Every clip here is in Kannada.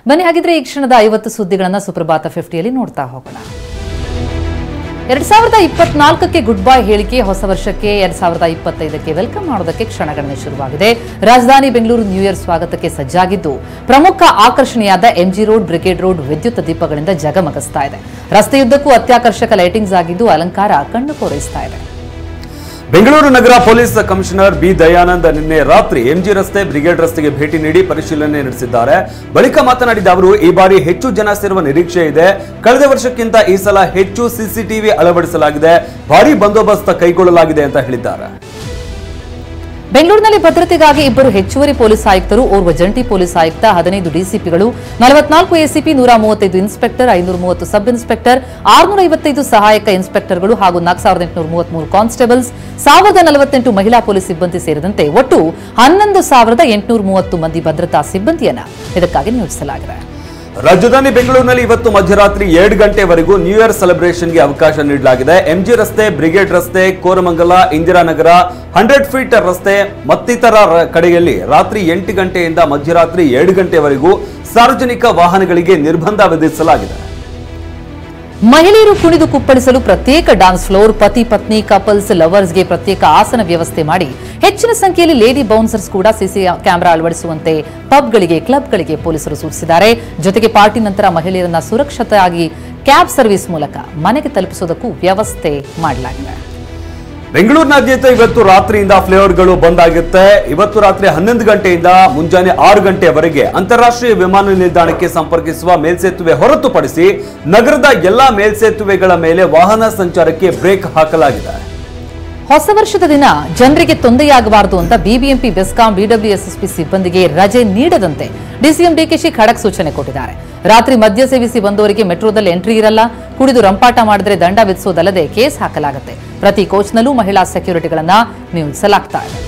ಬನ್ನಿ ಹಾಗಿದ್ರೆ ಈ ಕ್ಷಣದ 50 ಸುದ್ದಿಗಳನ್ನು ಸುಪ್ರಭಾತ 50ಯಲ್ಲಿ ನೋಡ್ತಾ ಹೋಗೋಣ. 2024ಕ್ಕೆ ಗುಡ್ ಬೈ ಹೇಳಿಕೆ, ಹೊಸ ವರ್ಷಕ್ಕೆ 2025ಕ್ಕೆ ವೆಲ್ಕಮ್ ಮಾಡೋದಕ್ಕೆ ಕ್ಷಣಗಣನೆ ಶುರುವಾಗಿದೆ. ರಾಜಧಾನಿ ಬೆಂಗಳೂರು ನ್ಯೂ ಇಯರ್ ಸ್ವಾಗತಕ್ಕೆ ಸಜ್ಜಾಗಿದ್ದು ಪ್ರಮುಖ ಆಕರ್ಷಣೆಯಾದ ಎಂಜಿ ರೋಡ್, ಬ್ರಿಗೇಡ್ ರೋಡ್ ವಿದ್ಯುತ್ ದೀಪಗಳಿಂದ ಜಗಮಗಿಸ್ತಾ ಇದೆ. ರಸ್ತೆಯುದ್ದಕ್ಕೂ ಅತ್ಯಾಕರ್ಷಕ ಲೈಟಿಂಗ್ಸ್ ಆಗಿದ್ದು ಅಲಂಕಾರ ಕಣ್ಣು ಕೋರೈಸ್ತಾ ಇದೆ. ಬೆಂಗಳೂರು ನಗರ ಪೊಲೀಸ್ ಕಮಿಷನರ್ ಬಿ ದಯಾನಂದ್ ನಿನ್ನೆ ರಾತ್ರಿ ಎಂಜಿ ರಸ್ತೆ, ಬ್ರಿಗೇಡ್ ರಸ್ತೆಗೆ ಭೇಟಿ ನೀಡಿ ಪರಿಶೀಲನೆ ನಡೆಸಿದ್ದಾರೆ. ಬಳಿಕ ಮಾತನಾಡಿದ ಅವರು, ಈ ಬಾರಿ ಹೆಚ್ಚು ಜನ ಸೇರುವ ನಿರೀಕ್ಷೆ ಇದೆ. ಕಳೆದ ವರ್ಷಕ್ಕಿಂತ ಈ ಸಲ ಹೆಚ್ಚು ಸಿಸಿಟಿವಿ ಅಳವಡಿಸಲಾಗಿದೆ, ಭಾರೀ ಬಂದೋಬಸ್ತ್ ಕೈಗೊಳ್ಳಲಾಗಿದೆ ಅಂತ ಹೇಳಿದ್ದಾರೆ. ಬೆಂಗಳೂರಿನಲ್ಲಿ ಭದ್ರತೆಗಾಗಿ 2 ಹೆಚ್ಚುವರಿ ಪೊಲೀಸ್ ಆಯುಕ್ತರು, ಓರ್ವ ಜಂಟಿ ಪೊಲೀಸ್ ಆಯುಕ್ತ, 15 ಡಿಸಿಪಿಗಳು, 44 ಎಸಿಪಿ, 135 ಇನ್ಸ್ಪೆಕ್ಟರ್, 530 ಸಬ್ ಇನ್ಸ್ಪೆಕ್ಟರ್, 655 ಸಹಾಯಕ ಇನ್ಸ್ಪೆಕ್ಟರ್ಗಳು ಹಾಗೂ 4833 ಕಾನ್ಸ್ಟೇಬಲ್ಸ್, 1048 ಮಹಿಳಾ ಪೊಲೀಸ್ ಸಿಬ್ಬಂದಿ ಸೇರಿದಂತೆ ಒಟ್ಟು 11830 ಮಂದಿ ಭದ್ರತಾ ಸಿಬ್ಬಂದಿಯನ್ನು ಇದಕ್ಕಾಗಿ ನಿಯೋಜಿಸಲಾಗಿದೆ. ರಾಜಧಾನಿ ಬೆಂಗಳೂರಿನಲ್ಲಿ ಇವತ್ತು ಮಧ್ಯರಾತ್ರಿ 7 ಗಂಟೆವರೆಗೂ ನ್ಯೂ ಇಯರ್ ಸೆಲೆಬ್ರೇಷನ್ಗೆ ಅವಕಾಶ ನೀಡಲಾಗಿದೆ. ಎಂಜಿ ರಸ್ತೆ, ಬ್ರಿಗೇಡ್ ರಸ್ತೆ, ಕೋರಮಂಗಲ, ಇಂದಿರಾನಗರ, 100 ಫೀಟ್ ರಸ್ತೆ ಮತ್ತಿತರ ಕಡೆಯಲ್ಲಿ ರಾತ್ರಿ 8 ಗಂಟೆಯಿಂದ ಮಧ್ಯರಾತ್ರಿ 7 ಗಂಟೆವರೆಗೂ ಸಾರ್ವಜನಿಕ ವಾಹನಗಳಿಗೆ ನಿರ್ಬಂಧ ವಿಧಿಸಲಾಗಿದೆ. ಮಹಿಳೆಯರು ಕುಣಿದು ಕುಪ್ಪಳಿಸಲು ಪ್ರತ್ಯೇಕ ಡಾನ್ಸ್ ಫ್ಲೋರ್, ಪತಿ ಪತ್ನಿ, ಕಪಲ್ಸ್, ಲವರ್ಸ್ಗೆ ಪ್ರತ್ಯೇಕ ಆಸನ ವ್ಯವಸ್ಥೆ ಮಾಡಿ ಹೆಚ್ಚಿನ ಸಂಖ್ಯೆಯಲ್ಲಿ ಲೇಡಿ ಬೌನ್ಸರ್ಸ್ ಕೂಡ ಸಿಸಿ ಕ್ಯಾಮೆರಾ ಅಳವಡಿಸುವಂತೆ ಪಬ್ಗಳಿಗೆ, ಕ್ಲಬ್ಗಳಿಗೆ ಪೊಲೀಸರು ಸೂಚಿಸಿದ್ದಾರೆ. ಜೊತೆಗೆ ಪಾರ್ಟಿ ನಂತರ ಮಹಿಳೆಯರನ್ನ ಸುರಕ್ಷಿತವಾಗಿ ಕ್ಯಾಬ್ ಸರ್ವಿಸ್ ಮೂಲಕ ಮನೆಗೆ ತಲುಪಿಸುವುದಕ್ಕೂ ವ್ಯವಸ್ಥೆ ಮಾಡಲಾಗಿದೆ. ಬೆಂಗಳೂರಿನಾದ್ಯಂತ ಇವತ್ತು ರಾತ್ರಿಯಿಂದ ಫ್ಲೈಓವರ್ಗಳು ಬಂದ್ ಆಗುತ್ತೆ. ಇವತ್ತು ರಾತ್ರಿ 11 ಗಂಟೆಯಿಂದ ಮುಂಜಾನೆ 6 ಗಂಟೆಯವರೆಗೆ ಅಂತಾರಾಷ್ಟ್ರೀಯ ವಿಮಾನ ನಿಲ್ದಾಣಕ್ಕೆ ಸಂಪರ್ಕಿಸುವ ಮೇಲ್ಸೇತುವೆ ಹೊರತುಪಡಿಸಿ ನಗರದ ಎಲ್ಲಾ ಮೇಲ್ಸೇತುವೆಗಳ ಮೇಲೆ ವಾಹನ ಸಂಚಾರಕ್ಕೆ ಬ್ರೇಕ್ ಹಾಕಲಾಗಿದೆ. ಹೊಸ ವರ್ಷದ ದಿನ ಜನರಿಗೆ ತೊಂದರೆಯಾಗಬಾರದು ಅಂತ ಬಿಬಿಎಂಪಿ, ಬೆಸ್ಕಾಂ, ಬಿಡಬ್ಲ್ಯೂಎಸ್ಎಸ್ಪಿ ಸಿಬ್ಬಂದಿಗೆ ರಜೆ ನೀಡದಂತೆ ಡಿಸಿಎಂ ಡಿಕೆಶಿ ಖಡಕ್ ಸೂಚನೆ ಕೊಟ್ಟಿದ್ದಾರೆ. ರಾತ್ರಿ ಮದ್ಯ ಸೇವಿಸಿ ಬಂದವರಿಗೆ ಮೆಟ್ರೋದಲ್ಲಿ ಎಂಟ್ರಿ ಇರಲ್ಲ, ಕುಡಿದು ರಂಪಾಟ ಮಾಡಿದ್ರೆ ದಂಡ ವಿಧಿಸುವುದಲ್ಲದೆ ಕೇಸ್ ಹಾಕಲಾಗುತ್ತೆ. ಪ್ರತಿ ಕೋಚ್ನಲ್ಲೂ ಮಹಿಳಾ ಸೆಕ್ಯೂರಿಟಿಗಳನ್ನ ನಿಯೋಜಿಸಲಾಗ್ತಾ ಇದೆ.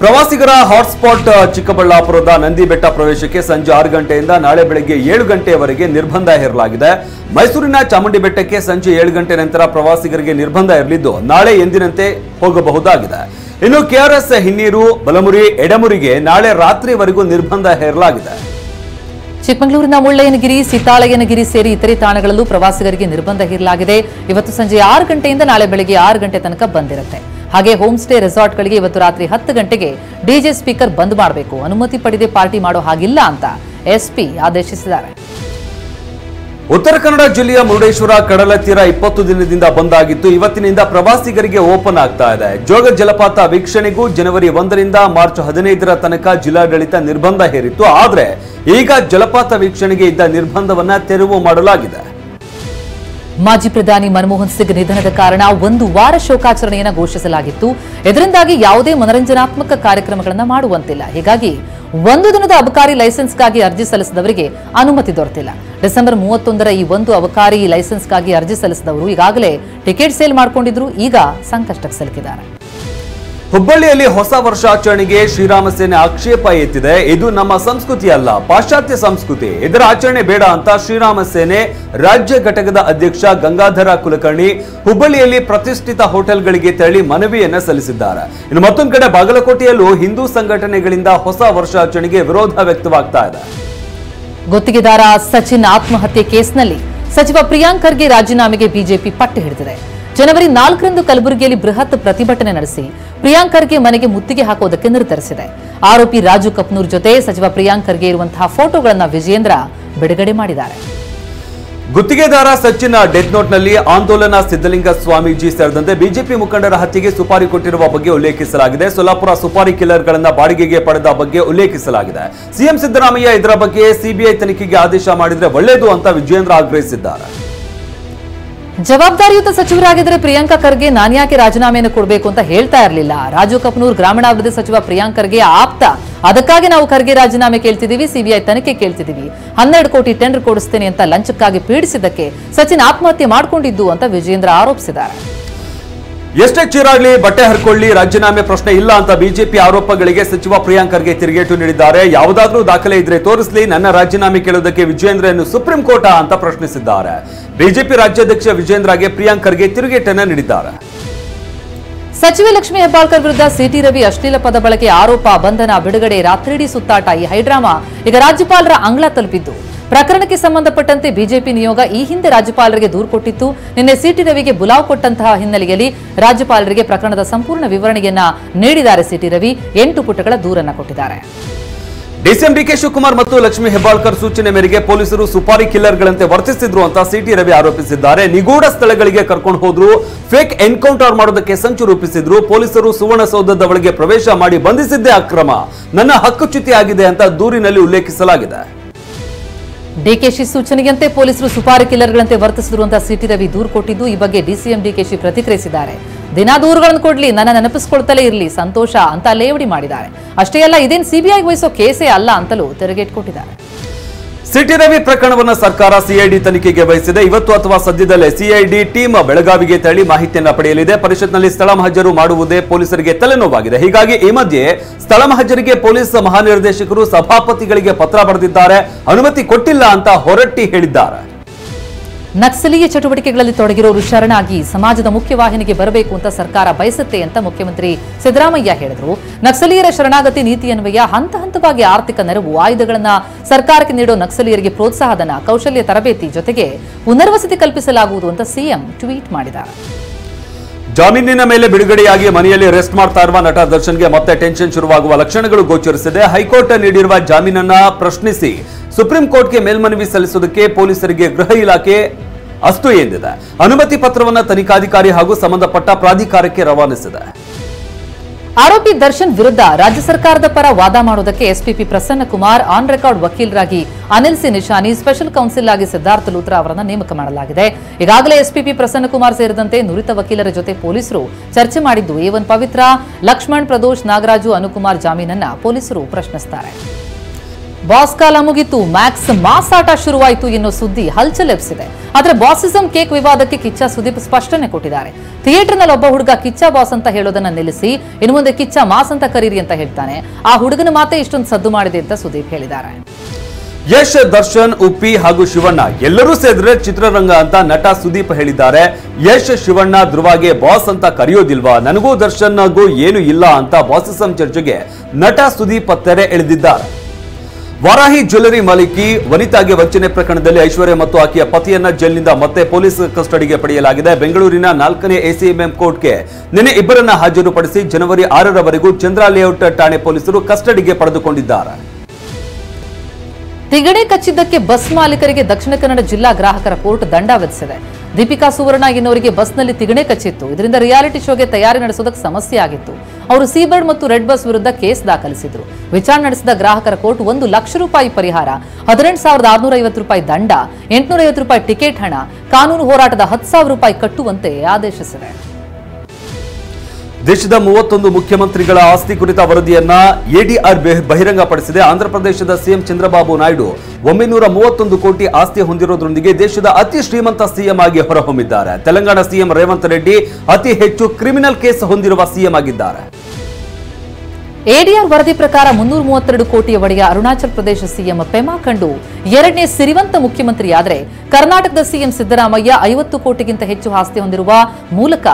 ಪ್ರವಾಸಿಗರ ಹಾಟ್ಸ್ಪಾಟ್ ಚಿಕ್ಕಬಳ್ಳಾಪುರದ ನಂದಿ ಬೆಟ್ಟ ಪ್ರವೇಶಕ್ಕೆ ಸಂಜೆ 6 ಗಂಟೆಯಿಂದ ನಾಳೆ ಬೆಳಗ್ಗೆ 7 ಗಂಟೆಯವರೆಗೆ ನಿರ್ಬಂಧ ಹೇರಲಾಗಿದೆ. ಮೈಸೂರಿನ ಚಾಮುಂಡಿ ಬೆಟ್ಟಕ್ಕೆ ಸಂಜೆ 7 ಗಂಟೆ ನಂತರ ಪ್ರವಾಸಿಗರಿಗೆ ನಿರ್ಬಂಧ ಇರಲಿದ್ದು ನಾಳೆ ಎಂದಿನಂತೆ ಹೋಗಬಹುದಾಗಿದೆ. ಇನ್ನು ಕೆಆರ್ಎಸ್, ಹಿನ್ನೀರು, ಬಲಮುರಿ, ಎಡಮುರಿಗೆ ನಾಳೆ ರಾತ್ರಿವರೆಗೂ ನಿರ್ಬಂಧ ಹೇರಲಾಗಿದೆ. ಚಿಕ್ಕಮಗಳೂರಿನ ಮುಳ್ಳಯ್ಯನಗಿರಿ, ಸೀತಾಳಯ್ಯನಗಿರಿ ಸೇರಿ ಇತರೆ ತಾಣಗಳಲ್ಲೂ ಪ್ರವಾಸಿಗರಿಗೆ ನಿರ್ಬಂಧ ಹೇರಲಾಗಿದೆ. ಇವತ್ತು ಸಂಜೆ 6 ಗಂಟೆಯಿಂದ ನಾಳೆ ಬೆಳಗ್ಗೆ 6 ಗಂಟೆ ತನಕ ಬಂದಿರುತ್ತೆ. ಹಾಗೆ ಹೋಮ್ ಸ್ಟೇ ರೆಸಾರ್ಟ್ಗಳಿಗೆ ಇವತ್ತು ರಾತ್ರಿ 10 ಗಂಟೆಗೆ ಡಿಜೆ ಸ್ಪೀಕರ್ ಬಂದ್ ಮಾಡಬೇಕು, ಅನುಮತಿ ಪಡೆದೇ ಪಾರ್ಟಿ ಮಾಡೋ ಹಾಗಿಲ್ಲ ಅಂತ ಎಸ್ಪಿ ಆದೇಶಿಸಿದ್ದಾರೆ. ಉತ್ತರ ಕನ್ನಡ ಜಿಲ್ಲೆಯ ಮುರುಡೇಶ್ವರ ಕಡಲ ತೀರ 20 ದಿನದಿಂದ ಬಂದ್ ಆಗಿತ್ತು. ಇವತ್ತಿನಿಂದ ಪ್ರವಾಸಿಗರಿಗೆ ಓಪನ್ ಆಗ್ತಾ ಇದೆ. ಜೋಗ ಜಲಪಾತ ವೀಕ್ಷಣೆಗೂ ಜನವರಿ 1ರಿಂದ ಮಾರ್ಚ್ 15ರ ತನಕ ಜಿಲ್ಲಾಡಳಿತ ನಿರ್ಬಂಧ ಹೇರಿತ್ತು. ಆದರೆ ಈಗ ಜಲಪಾತ ವೀಕ್ಷಣೆಗೆ ಇದ್ದ ನಿರ್ಬಂಧವನ್ನ ತೆರವು ಮಾಡಲಾಗಿದೆ. ಮಾಜಿ ಪ್ರಧಾನಿ ಮನಮೋಹನ್ ಸಿಂಗ್ ನಿಧನದ ಕಾರಣ 1 ವಾರ ಶೋಕಾಚರಣೆಯನ್ನು ಘೋಷಿಸಲಾಗಿತ್ತು. ಇದರಿಂದಾಗಿ ಯಾವುದೇ ಮನರಂಜನಾತ್ಮಕ ಕಾರ್ಯಕ್ರಮಗಳನ್ನು ಮಾಡುವಂತಿಲ್ಲ. ಹೀಗಾಗಿ 1 ದಿನದ ಅಬಕಾರಿ ಲೈಸೆನ್ಸ್ಗಾಗಿ ಅರ್ಜಿ ಸಲ್ಲಿಸಿದವರಿಗೆ ಅನುಮತಿ ದೊರೆತಿಲ್ಲ. ಡಿಸೆಂಬರ್ 31ರ ಈ 1 ಅಬಕಾರಿ ಲೈಸೆನ್ಸ್ಗಾಗಿ ಅರ್ಜಿ ಸಲ್ಲಿಸಿದವರು ಈಗಾಗಲೇ ಟಿಕೆಟ್ ಸೇಲ್ ಮಾಡಿಕೊಂಡಿದ್ರು, ಈಗ ಸಂಕಷ್ಟಕ್ಕೆ ಸಿಲುಕಿದ್ದಾರೆ. ಹುಬ್ಬಳ್ಳಿಯಲ್ಲಿ ಹೊಸ ವರ್ಷಾಚರಣೆಗೆ ಶ್ರೀರಾಮ ಸೇನೆ ಆಕ್ಷೇಪ ಎತ್ತಿದೆ. ಇದು ನಮ್ಮ ಸಂಸ್ಕೃತಿ ಅಲ್ಲ, ಪಾಶ್ಚಾತ್ಯ ಸಂಸ್ಕೃತಿ, ಇದರ ಆಚರಣೆ ಬೇಡ ಅಂತ ಶ್ರೀರಾಮ ಸೇನೆ ರಾಜ್ಯ ಘಟಕದ ಅಧ್ಯಕ್ಷ ಗಂಗಾಧರ ಕುಲಕರ್ಣಿ ಹುಬ್ಬಳ್ಳಿಯಲ್ಲಿ ಪ್ರತಿಷ್ಠಿತ ಹೋಟೆಲ್ಗಳಿಗೆ ತೆರಳಿ ಮನವಿಯನ್ನ ಸಲ್ಲಿಸಿದ್ದಾರೆ. ಇನ್ನು ಮತ್ತೊಂದು ಕಡೆ ಬಾಗಲಕೋಟೆಯಲ್ಲೂ ಹಿಂದೂ ಸಂಘಟನೆಗಳಿಂದ ಹೊಸ ವರ್ಷಾಚರಣೆಗೆ ವಿರೋಧ ವ್ಯಕ್ತವಾಗ್ತಾ ಇದೆ. ಗುತ್ತಿಗೆದಾರ ಸಚಿನ್ ಆತ್ಮಹತ್ಯೆ ಕೇಸ್ನಲ್ಲಿ ಸಚಿವ ಪ್ರಿಯಾಂಕ್ ಖರ್ಗೆ ರಾಜೀನಾಮೆಗೆ ಬಿಜೆಪಿ ಪಟ್ಟು ಹಿಡಿದಿದೆ. ಜನವರಿ 4ರಂದು ಕಲಬುರಗಿಯಲ್ಲಿ ಬೃಹತ್ ಪ್ರತಿಭಟನೆ ನಡೆಸಿ ಪ್ರಿಯಾಂಕ್ ಖರ್ಗೆ ಮನೆಗೆ ಮುತ್ತಿಗೆ ಹಾಕುವುದಕ್ಕೆ ನಿರ್ಧರಿಸಿದೆ. ಆರೋಪಿ ರಾಜು ಕಪ್ನೂರ್ ಜೊತೆ ಸಚಿವ ಪ್ರಿಯಾಂಕ್ ಖರ್ಗೆ ಇರುವಂತಹ ಫೋಟೋಗಳನ್ನು ವಿಜಯೇಂದ್ರ ಬಿಡುಗಡೆ ಮಾಡಿದ್ದಾರೆ. ಗುತ್ತಿಗೆದಾರ ಸಚಿನ್ ಡೆತ್ ನೋಟ್ನಲ್ಲಿ ಆಂದೋಲನ, ಸಿದ್ದಲಿಂಗ ಸ್ವಾಮೀಜಿ ಸೇರಿದಂತೆ ಬಿಜೆಪಿ ಮುಖಂಡರ ಹತ್ಯೆಗೆ ಸುಪಾರಿ ಕೊಟ್ಟಿರುವ ಬಗ್ಗೆ ಉಲ್ಲೇಖಿಸಲಾಗಿದೆ. ಸೊಲ್ಲಾಪುರ ಸುಪಾರಿ ಕಿಲ್ಲರ್ಗಳನ್ನ ಬಾಡಿಗೆಗೆ ಪಡೆದ ಬಗ್ಗೆ ಉಲ್ಲೇಖಿಸಲಾಗಿದೆ. ಸಿಎಂ ಸಿದ್ದರಾಮಯ್ಯ ಇದರ ಬಗ್ಗೆ ಸಿಬಿಐ ತನಿಖೆಗೆ ಆದೇಶ ಮಾಡಿದ್ರೆ ಒಳ್ಳೆಯದು ಅಂತ ವಿಜಯೇಂದ್ರ ಆಗ್ರಹಿಸಿದ್ದಾರೆ. ಜವಾಬ್ದಾರಿಯುತ ಸಚಿವರಾಗಿದ್ದರೆ ಪ್ರಿಯಾಂಕ ಖರ್ಗೆ ನಾನ್ಯಾಕೆ ರಾಜೀನಾಮೆಯನ್ನು ಕೊಡಬೇಕು ಅಂತ ಹೇಳ್ತಾ ಇರಲಿಲ್ಲ. ರಾಜು ಕಪ್ನೂರ್ ಗ್ರಾಮೀಣಾಭಿವೃದ್ಧಿ ಸಚಿವ ಪ್ರಿಯಾಂಕ್ ಖರ್ಗೆ ಆಪ್ತ, ಅದಕ್ಕಾಗಿ ನಾವು ಖರ್ಗೆ ರಾಜೀನಾಮೆ ಕೇಳ್ತಿದ್ದೀವಿ, ಸಿಬಿಐ ತನಿಖೆ ಕೇಳ್ತಿದ್ದೀವಿ. 12 ಕೋಟಿ ಟೆಂಡರ್ ಕೊಡಿಸ್ತೇನೆ ಅಂತ ಲಂಚಕ್ಕಾಗಿ ಪೀಡಿಸಿದ್ದಕ್ಕೆ ಸಚಿನ್ ಆತ್ಮಹತ್ಯೆ ಮಾಡಿಕೊಂಡಿದ್ದು ಅಂತ ವಿಜಯೇಂದ್ರ ಆರೋಪಿಸಿದ್ದಾರೆ. ಎಷ್ಟೇ ಚೀರಾಗ್ಲಿ, ಬಟ್ಟೆ ಹರ್ಕೊಳ್ಳಿ, ರಾಜೀನಾಮೆ ಪ್ರಶ್ನೆ ಇಲ್ಲ ಅಂತ ಬಿಜೆಪಿ ಆರೋಪಗಳಿಗೆ ಸಚಿವ ಪ್ರಿಯಾಂಕ್ ಖರ್ಗೆ ತಿರುಗೇಟು ನೀಡಿದ್ದಾರೆ. ಯಾವುದಾದ್ರೂ ದಾಖಲೆ ಇದ್ರೆ ತೋರಿಸಲಿ, ನನ್ನ ರಾಜೀನಾಮೆ ಕೇಳೋದಕ್ಕೆ ವಿಜಯೇಂದ್ರನ್ನು ಸುಪ್ರೀಂ ಕೋರ್ಟ್ ಅಂತ ಪ್ರಶ್ನಿಸಿದ್ದಾರೆ. ಬಿಜೆಪಿ ರಾಜ್ಯಾಧ್ಯಕ್ಷ ವಿಜಯೇಂದ್ರಗೆ ಪ್ರಿಯಾಂಕ್ ಖರ್ಗೆ ತಿರುಗೇಟನ್ನ ನೀಡಿದ್ದಾರೆ. ಸಚಿವೆ ಲಕ್ಷ್ಮೀ ಹೆಬ್ಬಾಳ್ಕರ್ ವಿರುದ್ಧ ಸಿಟಿ ರವಿ ಅಶ್ಲೀಲ ಪದ ಬಳಕೆ ಆರೋಪ, ಬಂಧನ, ಬಿಡುಗಡೆ, ರಾತ್ರಿಯಿಡೀ ಸುತ್ತಾಟ, ಈ ಹೈಡ್ರಾಮಾ ಈಗ ರಾಜ್ಯಪಾಲರ ಅಂಗಳ ತಲುಪಿದ್ದು. ಪ್ರಕರಣಕ್ಕೆ ಸಂಬಂಧಪಟ್ಟಂತೆ ಬಿಜೆಪಿ ನಿಯೋಗ ಈ ಹಿಂದೆ ರಾಜ್ಯಪಾಲರಿಗೆ ದೂರು ಕೊಟ್ಟಿತ್ತು. ನಿನ್ನೆ ಸಿಟಿ ರವಿಗೆ ಬುಲಾವ್ ಕೊಟ್ಟಂತಹ ಹಿನ್ನೆಲೆಯಲ್ಲಿ ರಾಜ್ಯಪಾಲರಿಗೆ ಪ್ರಕರಣದ ಸಂಪೂರ್ಣ ವಿವರಣೆಯನ್ನ ನೀಡಿದ್ದಾರೆ. ಸಿಟಿ ರವಿ 8 ಪುಟಗಳ ದೂರನ್ನ ಕೊಟ್ಟಿದ್ದಾರೆ. ಡಿಸಿಎಂ ಡಿಕೆ ಶಿವಕುಮಾರ್ ಮತ್ತು ಲಕ್ಷ್ಮೀ ಹೆಬ್ಬಾಳ್ಕರ್ ಸೂಚನೆ ಮೇರೆಗೆ ಪೊಲೀಸರು ಸುಪಾರಿ ಕಿಲ್ಲರ್ಗಳಂತೆ ವರ್ತಿಸಿದ್ರು ಅಂತ ಸಿಟಿ ರವಿ ಆರೋಪಿಸಿದ್ದಾರೆ. ನಿಗೂಢ ಸ್ಥಳಗಳಿಗೆ ಕರ್ಕೊಂಡು ಹೋದ್ರು, ಫೇಕ್ ಎನ್ಕೌಂಟರ್ ಮಾಡೋದಕ್ಕೆ ಸಂಚು ರೂಪಿಸಿದ್ರು. ಪೊಲೀಸರು ಸುವರ್ಣಸೌಧದ ಒಳಗೆ ಪ್ರವೇಶ ಮಾಡಿ ಬಂಧಿಸಿದ್ದೇ ಅಕ್ರಮ, ನನ್ನ ಹಕ್ಕುಚ್ಯುತಿ ಆಗಿದೆ ಅಂತ ದೂರಿನಲ್ಲಿ ಉಲ್ಲೇಖಿಸಲಾಗಿದೆ. ಡಿಕೆಶಿ ಸೂಚನೆಯಂತೆ ಪೊಲೀಸರು ಸುಪಾರಿ ಕಿಲ್ಲರ್ಗಳಂತೆ ವರ್ತಿಸಿದ್ರು ಅಂತ ಸಿಟಿ ರವಿ ದೂರು ಕೊಟ್ಟಿದ್ದು. ಈ ಬಗ್ಗೆ ಡಿಸಿಎಂ ಡಿಕೆಶಿ ಪ್ರತಿಕ್ರಿಯಿಸಿದ್ದಾರೆ. ದಿನ ದೂರುಗಳನ್ನು ಕೊಡ್ಲಿ, ನನ್ನ ನೆನಪಿಸಿಕೊಳ್ತಲೇ ಇರಲಿ, ಸಂತೋಷ ಅಂತ ಲೇವಡಿ ಮಾಡಿದ್ದಾರೆ. ಅಷ್ಟೇ ಅಲ್ಲ, ಇದೇನು ಸಿಬಿಐ ವಹಿಸೋ ಕೇಸೇ ಅಲ್ಲ ಅಂತಲೂ ತಿರುಗೇಟು ಕೊಟ್ಟಿದ್ದಾರೆ. ಸಿಟಿ ರವಿ ಪ್ರಕರಣವನ್ನು ಸರ್ಕಾರ ಸಿಐಡಿ ತನಿಖೆಗೆ ವಹಿಸಿದೆ. ಇವತ್ತು ಅಥವಾ ಸದ್ಯದಲ್ಲೇ ಸಿಐಡಿ ಟೀಮ್ ಬೆಳಗಾವಿಗೆ ತೆರಳಿ ಮಾಹಿತಿಯನ್ನು ಪಡೆಯಲಿದೆ. ಪರಿಷತ್ನಲ್ಲಿ ಸ್ಥಳ ಮಹಜರು ಮಾಡುವುದೇ ಪೊಲೀಸರಿಗೆ ತಲೆನೋವಾಗಿದೆ. ಹೀಗಾಗಿ ಈ ಮಧ್ಯೆ ಸ್ಥಳ ಮಹಜರಿಗೆ ಪೊಲೀಸ್ ಮಹಾನಿರ್ದೇಶಕರು ಸಭಾಪತಿಗಳಿಗೆ ಪತ್ರ ಬರೆದಿದ್ದಾರೆ. ಅನುಮತಿ ಕೊಟ್ಟಿಲ್ಲ ಅಂತ ಹೊರಟ್ಟಿ ಹೇಳಿದ್ದಾರೆ. ನಕ್ಸಲೀಯ ಚಟುವಟಿಕೆಗಳಲ್ಲಿ ತೊಡಗಿರೋರು ಶರಣಾಗಿ ಸಮಾಜದ ಮುಖ್ಯವಾಹಿನಿಗೆ ಬರಬೇಕು ಅಂತ ಸರ್ಕಾರ ಬಯಸುತ್ತೆ ಅಂತ ಮುಖ್ಯಮಂತ್ರಿ ಸಿದ್ದರಾಮಯ್ಯ ಹೇಳಿದರು. ನಕ್ಸಲೀಯರ ಶರಣಾಗತಿ ನೀತಿಯನ್ವಯ ಹಂತ ಹಂತವಾಗಿ ಆರ್ಥಿಕ ನೆರವು, ಆಯುಧಗಳನ್ನು ಸರ್ಕಾರಕ್ಕೆ ನೀಡೋ ನಕ್ಸಲೀಯರಿಗೆ ಪ್ರೋತ್ಸಾಹಧನ, ಕೌಶಲ್ಯ ತರಬೇತಿ ಜೊತೆಗೆ ಪುನರ್ವಸತಿ ಕಲ್ಪಿಸಲಾಗುವುದು ಅಂತ ಸಿಎಂ ಟ್ವೀಟ್ ಮಾಡಿದ್ದಾರೆ. ಜಾಮೀನಿನ ಮೇಲೆ ಬಿಡುಗಡೆಯಾಗಿ ಮನೆಯಲ್ಲಿ ರೆಸ್ಟ್ ಮಾಡ್ತಾ ಇರುವ ನಟ ದರ್ಶನ್ಗೆ ಮತ್ತೆ ಟೆನ್ಷನ್ ಶುರುವಾಗುವ ಲಕ್ಷಣಗಳು ಗೋಚರಿಸಿದೆ. ಹೈಕೋರ್ಟ್ ನೀಡಿರುವ ಜಾಮೀನನ್ನ ಪ್ರಶ್ನಿಸಿ ಸುಪ್ರೀಂ ಕೋರ್ಟ್ಗೆ ಮೇಲ್ಮನವಿ ಸಲ್ಲಿಸುವುದಕ್ಕೆ ಪೊಲೀಸರಿಗೆ ಗೃಹ ಇಲಾಖೆ ಅಸ್ತು ಎಂದಿದೆ. ಅನುಮತಿ ಪತ್ರವನ್ನು ತನಿಖಾಧಿಕಾರಿ ಹಾಗೂ ಸಂಬಂಧಪಟ್ಟ ಪ್ರಾಧಿಕಾರಕ್ಕೆ ರವಾನಿಸಿದೆ. ಆರೋಪಿ ದರ್ಶನ್ ವಿರುದ್ಧ ರಾಜ್ಯ ಸರ್ಕಾರದ ಪರ ವಾದ ಮಾಡುವುದಕ್ಕೆ SPP Prasanna Kumar, on record ವಕೀಲರಾಗಿ Anil C Nishani, special counsel ಆಗಿ ಸಿದ್ಧಾರ್ಥ ಲೂತ್ರಾ ಅವರನ್ನು ನೇಮಕ ಮಾಡಲಾಗಿದೆ. ಈಗಾಗಲೇ ಎಸ್ಪಿಪಿ ಪ್ರಸನ್ನ ಕುಮಾರ್ ಸೇರಿದಂತೆ ನುರಿತ ವಕೀಲರ ಜೊತೆ ಪೊಲೀಸರು ಚರ್ಚೆ ಮಾಡಿದ್ದು, A1 ಪವಿತ್ರ, ಲಕ್ಷ್ಮಣ್, ಪ್ರದೋಷ್, ನಾಗರಾಜು, ಅನುಕುಮಾರ್ ಜಾಮೀನನ್ನ ಪೊಲೀಸರು ಪ್ರಶ್ನಿಸುತ್ತಾರೆ. ಬಾಸ್ ಕಾಲ ಮುಗಿತು, ಮ್ಯಾಕ್ಸ್ ಮಾಸಾಟ ಶುರುವಾಯಿತು ಎನ್ನೋ ಸುದ್ದಿ ಹಲ್ಚಲ್ ಎಬ್ಸಿದೆ. ಆದರೆ ಬಾಸಿಸಂ ಕೇಕ್ ವಿವಾದಕ್ಕೆ ಕಿಚ್ಚ ಸುದೀಪ್ ಸ್ಪಷ್ಟನೆ ಕೊಟ್ಟಿದ್ದಾರೆ. ಥಿಯೇಟರ್ನಲ್ಲಿ ಒಬ್ಬ ಹುಡುಗ ಕಿಚ್ಚ ಬಾಸ್ ಅಂತ ಹೇಳೋದನ್ನ ನಿಲ್ಲಿಸಿ ಇನ್ನು ಮುಂದೆ ಕಿಚ್ಚ ಮಾಸ್ ಅಂತ ಕರೀರಿ ಅಂತ ಹೇಳ್ತಾನೆ. ಆ ಹುಡುಗನ ಮಾತೆ ಇಷ್ಟೊಂದು ಸದ್ದು ಮಾಡಿದೆ ಅಂತ ಸುದೀಪ್ ಹೇಳಿದ್ದಾರೆ. ಯಶ್, ದರ್ಶನ್, ಉಪ್ಪಿ ಹಾಗೂ ಶಿವಣ್ಣ ಎಲ್ಲರೂ ಸೇರಿದ್ರೆ ಚಿತ್ರರಂಗ ಅಂತ ನಟ ಸುದೀಪ್ ಹೇಳಿದ್ದಾರೆ. ಯಶ್, ಶಿವಣ್ಣ, ಧ್ರುವಗೆ ಬಾಸ್ ಅಂತ ಕರೆಯೋದಿಲ್ವಾ, ನನಗೂ ದರ್ಶನ್ಗೂ ಏನು ಇಲ್ಲ ಅಂತ ಬಾಸಿಸಂ ಚರ್ಚೆಗೆ ನಟ ಸುದೀಪ್ ತೆರೆ ಎಳೆದಿದ್ದಾರೆ. ವಾರಾಹಿ ಜ್ಯುವೆಲರಿ ಮಾಲೀಕಿ ವನಿತಾಗೆ ವಂಚನೆ ಪ್ರಕರಣದಲ್ಲಿ ಐಶ್ವರ್ಯ ಮತ್ತು ಆಕೆಯ ಪತಿಯನ್ನ ಜೈಲಿನಿಂದ ಮತ್ತೆ ಪೊಲೀಸ್ ಕಸ್ಟಡಿಗೆ ಪಡೆಯಲಾಗಿದೆ. ಬೆಂಗಳೂರಿನ 4ನೇ ACMM ಕೋರ್ಟ್ಗೆ ನಿನ್ನೆ ಇಬ್ಬರನ್ನ ಹಾಜರುಪಡಿಸಿ ಜನವರಿ 6ರವರೆಗೂ ಚಂದ್ರ ಲೇಔಟ್ ಠಾಣೆ ಪೊಲೀಸರು ಕಸ್ಟಡಿಗೆ ಪಡೆದುಕೊಂಡಿದ್ದಾರೆ. ತಿಗಣೆ ಕಚ್ಚಿದ್ದಕ್ಕೆ ಬಸ್ ಮಾಲೀಕರಿಗೆ ದಕ್ಷಿಣ ಕನ್ನಡ ಜಿಲ್ಲಾ ಗ್ರಾಹಕರ ಕೋರ್ಟ್ ದಂಡ ವಿಧಿಸಿದೆ. ದೀಪಿಕಾ ಸುವರ್ಣ ಎನ್ನುವರಿಗೆ ಬಸ್ನಲ್ಲಿ ತಿಗಣೆ ಕಚ್ಚಿತ್ತು. ಇದರಿಂದ ರಿಯಾಲಿಟಿ ಶೋಗೆ ತಯಾರಿ ನಡೆಸೋದಕ್ಕೆ ಸಮಸ್ಯೆ ಆಗಿತ್ತು. ಅವರು ಸೀಬರ್ಡ್ ಮತ್ತು ರೆಡ್ ಬಸ್ ವಿರುದ್ಧ ಕೇಸ್ ದಾಖಲಿಸಿದ್ರು. ವಿಚಾರಣೆ ನಡೆಸಿದ ಗ್ರಾಹಕರ ಕೋರ್ಟ್ 1 ಲಕ್ಷ ರೂಪಾಯಿ ಪರಿಹಾರ, 18,650 ರೂಪಾಯಿ ದಂಡ, 850 ರೂಪಾಯಿ ಟಿಕೆಟ್ ಹಣ, ಕಾನೂನು ಹೋರಾಟದ 10,000 ರೂಪಾಯಿ ಕಟ್ಟುವಂತೆ ಆದೇಶಿಸಿದೆ. ದೇಶದ 31 ಮುಖ್ಯಮಂತ್ರಿಗಳ ಆಸ್ತಿ ಕುರಿತ ವರದಿಯನ್ನ ಎಡಿಆರ್ ಬಹಿರಂಗಪಡಿಸಿದೆ. ಆಂಧ್ರಪ್ರದೇಶದ ಸಿಎಂ ಚಂದ್ರಬಾಬು ನಾಯ್ಡು 931 ಕೋಟಿ ಆಸ್ತಿ ಹೊಂದಿರೋದ್ರೊಂದಿಗೆ ದೇಶದ ಅತಿ ಶ್ರೀಮಂತ ಸಿಎಂ ಆಗಿ ಹೊರಹೊಮ್ಮಿದ್ದಾರೆ. ತೆಲಂಗಾಣ ಸಿಎಂ ರೇವಂತ್ ರೆಡ್ಡಿ ಅತಿ ಹೆಚ್ಚು ಕ್ರಿಮಿನಲ್ ಕೇಸ್ ಹೊಂದಿರುವ ಸಿಎಂ ಆಗಿದ್ದಾರೆ. ಎಡಿಆರ್ ವರದಿ ಪ್ರಕಾರ 332 ಕೋಟಿಯ ಒಡೆಯ ಅರುಣಾಚಲ ಪ್ರದೇಶ ಸಿಎಂ ಪೆಮಾ ಖಂಡು 2ನೇ ಸಿರಿವಂತ ಮುಖ್ಯಮಂತ್ರಿಯಾದರೆ, ಕರ್ನಾಟಕದ ಸಿಎಂ ಸಿದ್ದರಾಮಯ್ಯ 50 ಕೋಟಿಗಿಂತ ಹೆಚ್ಚು ಆಸ್ತಿ ಹೊಂದಿರುವ ಮೂಲಕ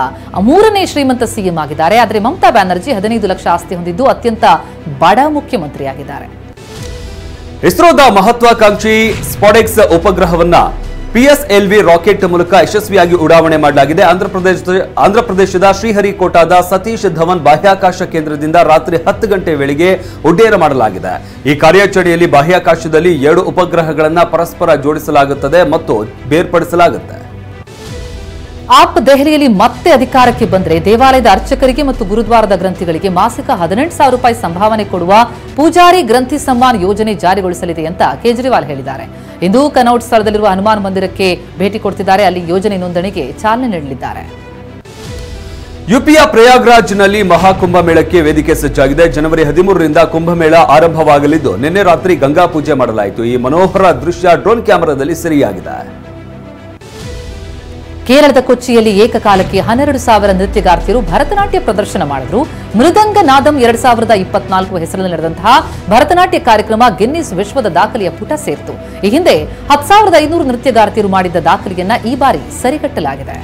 3ನೇ ಶ್ರೀಮಂತ ಸಿಎಂ ಆಗಿದ್ದಾರೆ. ಆದರೆ ಮಮತಾ ಬ್ಯಾನರ್ಜಿ 15 ಲಕ್ಷ ಆಸ್ತಿ ಹೊಂದಿದ್ದು ಅತ್ಯಂತ ಬಡ ಮುಖ್ಯಮಂತ್ರಿಯಾಗಿದ್ದಾರೆ. ಇಸ್ರೋದ ಮಹತ್ವಾಕಾಂಕ್ಷಿ ಸ್ಪಾಡೆಕ್ಸ್ ಉಪಗ್ರಹವನ್ನ PSLV ರಾಕೆಟ್ ಮೂಲಕ ಯಶಸ್ವಿಯಾಗಿ ಉಡಾವಣೆ ಮಾಡಲಾಗಿದೆ. ಆಂಧ್ರಪ್ರದೇಶದ ಶ್ರೀಹರಿಕೋಟಾದ ಸತೀಶ್ ಧವನ್ ಬಾಹ್ಯಾಕಾಶ ಕೇಂದ್ರದಿಂದ ರಾತ್ರಿ 10 ಗಂಟೆ ವೇಳೆಗೆ ಉಡ್ಡಯನ ಮಾಡಲಾಗಿದೆ. ಈ ಕಾರ್ಯಾಚರಣೆಯಲ್ಲಿ ಬಾಹ್ಯಾಕಾಶದಲ್ಲಿ 2 ಉಪಗ್ರಹಗಳನ್ನು ಪರಸ್ಪರ ಜೋಡಿಸಲಾಗುತ್ತದೆ ಮತ್ತು ಬೇರ್ಪಡಿಸಲಾಗುತ್ತೆ. ಆಪ್ ದೆಹಲಿಯಲ್ಲಿ ಮತ್ತೆ ಅಧಿಕಾರಕ್ಕೆ ಬಂದರೆ ದೇವಾಲಯದ ಅರ್ಚಕರಿಗೆ ಮತ್ತು ಗುರುದ್ವಾರದ ಗ್ರಂಥಿಗಳಿಗೆ ಮಾಸಿಕ 18,000 ರೂಪಾಯಿ ಸಂಭಾವನೆ ಕೊಡುವ ಪೂಜಾರಿ ಗ್ರಂಥಿ ಸಮ್ಮಾನ್ ಯೋಜನೆ ಜಾರಿಗೊಳಿಸಲಿದೆ ಅಂತ ಕೇಜ್ರಿವಾಲ್ ಹೇಳಿದ್ದಾರೆ. ಇಂದು ಕನೌಟ್ ಸ್ಥಳದಲ್ಲಿರುವ ಹನುಮಾನ್ ಮಂದಿರಕ್ಕೆ ಭೇಟಿ ಕೊಡ್ತಿದ್ದಾರೆ. ಅಲ್ಲಿ ಯೋಜನೆ ನೋಂದಣಿಗೆ ಚಾಲನೆ ನೀಡಲಿದ್ದಾರೆ. ಯುಪಿಯ ಪ್ರಯಾಗ್ರಾಜ್ನಲ್ಲಿ ಮಹಾಕುಂಭಮೇಳಕ್ಕೆ ವೇದಿಕೆ ಸಜ್ಜಾಗಿದೆ. ಜನವರಿ 13ರಿಂದ ಕುಂಭಮೇಳ ಆರಂಭವಾಗಲಿದ್ದು ನಿನ್ನೆ ರಾತ್ರಿ ಗಂಗಾ ಪೂಜೆ ಮಾಡಲಾಯಿತು. ಈ ಮನೋಹರ ದೃಶ್ಯ ಡ್ರೋನ್ ಕ್ಯಾಮೆರಾದಲ್ಲಿ ಸೆರೆಯಾಗಿದೆ. ಕೇರಳದ ಕೊಚ್ಚಿಯಲ್ಲಿ ಏಕಕಾಲಕ್ಕೆ 12,000 ನೃತ್ಯಗಾರ್ತಿಯರು ಭರತನಾಟ್ಯ ಪ್ರದರ್ಶನ ಮಾಡಿದ್ರು. ಮೃದಂಗ ನಾದಂ 2024 ಹೆಸರಲ್ಲಿ ನಡೆದಂತಹ ಭರತನಾಟ್ಯ ಕಾರ್ಯಕ್ರಮ ಗಿನ್ನಿಸ್ ವಿಶ್ವದ ದಾಖಲೆಯ ಪುಟ ಸೇರಿತು. ಈ ಹಿಂದೆ 10,500 ನೃತ್ಯಗಾರ್ತಿಯರು ಮಾಡಿದ್ದ ದಾಖಲೆಯನ್ನ ಈ ಬಾರಿ ಸರಿಗಟ್ಟಲಾಗಿದೆ.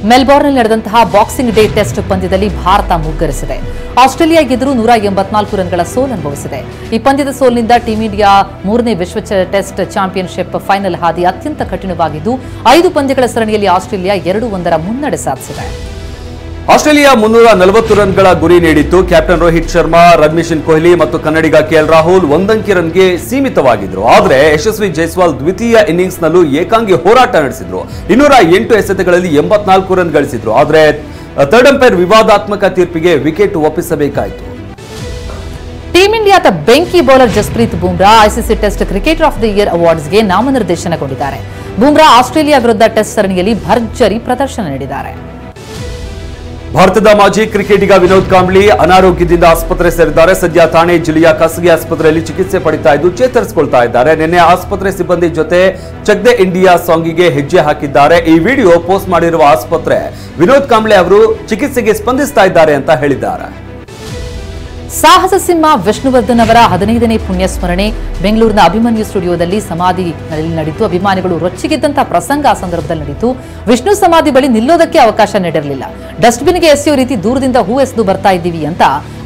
ಮೆಲ್ಬೋರ್ನ್ನಲ್ಲಿ ನಡೆದಂತಹ ಬಾಕ್ಸಿಂಗ್ ಡೇ ಟೆಸ್ಟ್ ಪಂದ್ಯದಲ್ಲಿ ಭಾರತ ಮುಗ್ಗರಿಸಿದೆ. ಆಸ್ಟ್ರೇಲಿಯಾ ಗೆದ್ದರೂ 184 ರನ್ಗಳ ಸೋಲು ಅನುಭವಿಸಿದೆ. ಈ ಪಂದ್ಯದ ಸೋಲಿನಿಂದ ಟೀಂ ಇಂಡಿಯಾ 3ನೇ ವಿಶ್ವ ಟೆಸ್ಟ್ ಚಾಂಪಿಯನ್ಶಿಪ್ ಫೈನಲ್ ಹಾದಿ ಅತ್ಯಂತ ಕಠಿಣವಾಗಿದ್ದು 5 ಪಂದ್ಯಗಳ ಸರಣಿಯಲ್ಲಿ ಆಸ್ಟ್ರೇಲಿಯಾ 2-1 ಮುನ್ನಡೆ ಸಾಧಿಸಿದೆ. ಆಸ್ಟ್ರೇಲಿಯಾ 340 ರನ್ಗಳ ಗುರಿ ನೀಡಿತ್ತು. ಕ್ಯಾಪ್ಟನ್ ರೋಹಿತ್ ಶರ್ಮಾ, ರನ್ಮಿಷನ್ ಕೊಹ್ಲಿ ಮತ್ತು ಕನ್ನಡಿಗ ಕೆಎಲ್ ರಾಹುಲ್ ಒಂದಂಕಿ ರನ್ಗೆ ಸೀಮಿತವಾಗಿದ್ರು. ಆದರೆ ಯಶಸ್ವಿ ಜೈಸ್ವಾಲ್ ದ್ವಿತೀಯ ಇನ್ನಿಂಗ್ಸ್ನಲ್ಲೂ ಏಕಾಂಗಿ ಹೋರಾಟ ನಡೆಸಿದ್ರು. 208 ಎಸೆತಗಳಲ್ಲಿ 84 ರನ್ ಗಳಿಸಿದ್ರು. ಆದರೆ ಥರ್ಡ್ ಅಂಪೈರ್ ವಿವಾದಾತ್ಮಕ ತೀರ್ಪಿಗೆ ವಿಕೆಟ್ ಒಪ್ಪಿಸಬೇಕಾಯಿತು. ಟೀಂ ಇಂಡಿಯಾದ ಬೆಂಕಿ bowler Jasprit Bumrah ICC test cricketer of the year ಅವಾರ್ಡ್ಸ್ಗೆ ನಾಮನಿರ್ದೇಶನಗೊಂಡಿದ್ದಾರೆ. ಬುಮ್ರಾ ಆಸ್ಟ್ರೇಲಿಯಾ ವಿರುದ್ಧ ಟೆಸ್ಟ್ ಸರಣಿಯಲ್ಲಿ ಭರ್ಜರಿ ಪ್ರದರ್ಶನ ನೀಡಿದ್ದಾರೆ. ಭಾರತದ ಮಾಜಿ ಕ್ರಿಕೆಟಿಗ ವಿನೋದ್ ಕಾಂಬ್ಳಿ ಅನಾರೋಗ್ಯದಿಂದ ಆಸ್ಪತ್ರೆ ಸೇರಿದ್ದಾರೆ. ಸದ್ಯ ಥಾಣೆ ಜಿಲ್ಲೆಯ ಖಾಸಗಿ ಆಸ್ಪತ್ರೆಯಲ್ಲಿ ಚಿಕಿತ್ಸೆ ಪಡಿತಾ ಇದ್ದು ಚೇತರಿಸಿಕೊಳ್ತಾ ಇದ್ದಾರೆ. ನಿನ್ನೆ ಆಸ್ಪತ್ರೆ ಸಿಬ್ಬಂದಿ ಜೊತೆ ಚೆಕ್ ದ ಇಂಡಿಯಾ ಸಾಂಗಿಗೆ ಹೆಜ್ಜೆ ಹಾಕಿದ್ದಾರೆ. ಈ ವಿಡಿಯೋ ಪೋಸ್ಟ್ ಮಾಡಿರುವ ಆಸ್ಪತ್ರೆ ವಿನೋದ್ ಕಾಂಬ್ಳೆ ಅವರು ಚಿಕಿತ್ಸೆಗೆ ಸ್ಪಂದಿಸ್ತಾ ಇದ್ದಾರೆ ಅಂತ ಹೇಳಿದ್ದಾರೆ. ಸಾಹಸ ಸಿಂಹ ವಿಷ್ಣುವರ್ಧನ್ ಅವರ 15ನೇ ಪುಣ್ಯಸ್ಮರಣೆ ಬೆಂಗಳೂರಿನ ಅಭಿಮನ್ಯು ಸ್ಟುಡಿಯೋದಲ್ಲಿ ಸಮಾಧಿನಲ್ಲಿ ನಡೆಯಿತು. ಅಭಿಮಾನಿಗಳು ರೊಚ್ಚಿಗೆದ್ದಂತಹ ಪ್ರಸಂಗ ಆ ಸಂದರ್ಭದಲ್ಲಿ ನಡೆಯಿತು. ವಿಷ್ಣು ಸಮಾಧಿ ಬಳಿ ನಿಲ್ಲೋದಕ್ಕೆ ಅವಕಾಶ ನೀಡಿರಲಿಲ್ಲ. ಡಸ್ಟ್ಬಿನ್ಗೆ ಎಸೆಯೋ ರೀತಿ ದೂರದಿಂದ ಹೂ ಎಸೆದು ಬರ್ತಾ ಇದ್ದೀವಿ ಅಂತ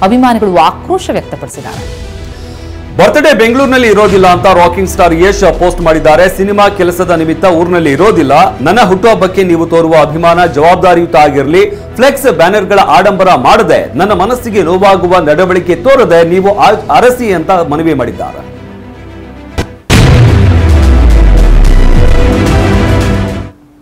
ಅಭಿಮಾನಿಗಳು ಆಕ್ರೋಶ ವ್ಯಕ್ತಪಡಿಸಿದ್ದಾರೆ. ಬರ್ತ್ಡೇ ಬೆಂಗಳೂರಿನಲ್ಲಿ ಇರೋದಿಲ್ಲ ಅಂತ ರಾಕಿಂಗ್ ಸ್ಟಾರ್ ಯಶ್ ಪೋಸ್ಟ್ ಮಾಡಿದ್ದಾರೆ. ಸಿನಿಮಾ ಕೆಲಸದ ನಿಮಿತ್ತ ಊರಿನಲ್ಲಿ ಇರೋದಿಲ್ಲ. ನನ್ನ ಹುಟ್ಟುಹಬ್ಬಕ್ಕೆ ನೀವು ತೋರುವ ಅಭಿಮಾನ ಜವಾಬ್ದಾರಿಯುತ ಆಗಿರಲಿ. ಫ್ಲೆಕ್ಸ್ ಬ್ಯಾನರ್ಗಳ ಆಡಂಬರ ಮಾಡದೆ, ನನ್ನ ಮನಸ್ಸಿಗೆ ನೋವಾಗುವ ನಡವಳಿಕೆ ತೋರದೆ ನೀವು ಅರಸಿ ಅಂತ ಮನವಿ ಮಾಡಿದ್ದಾರೆ.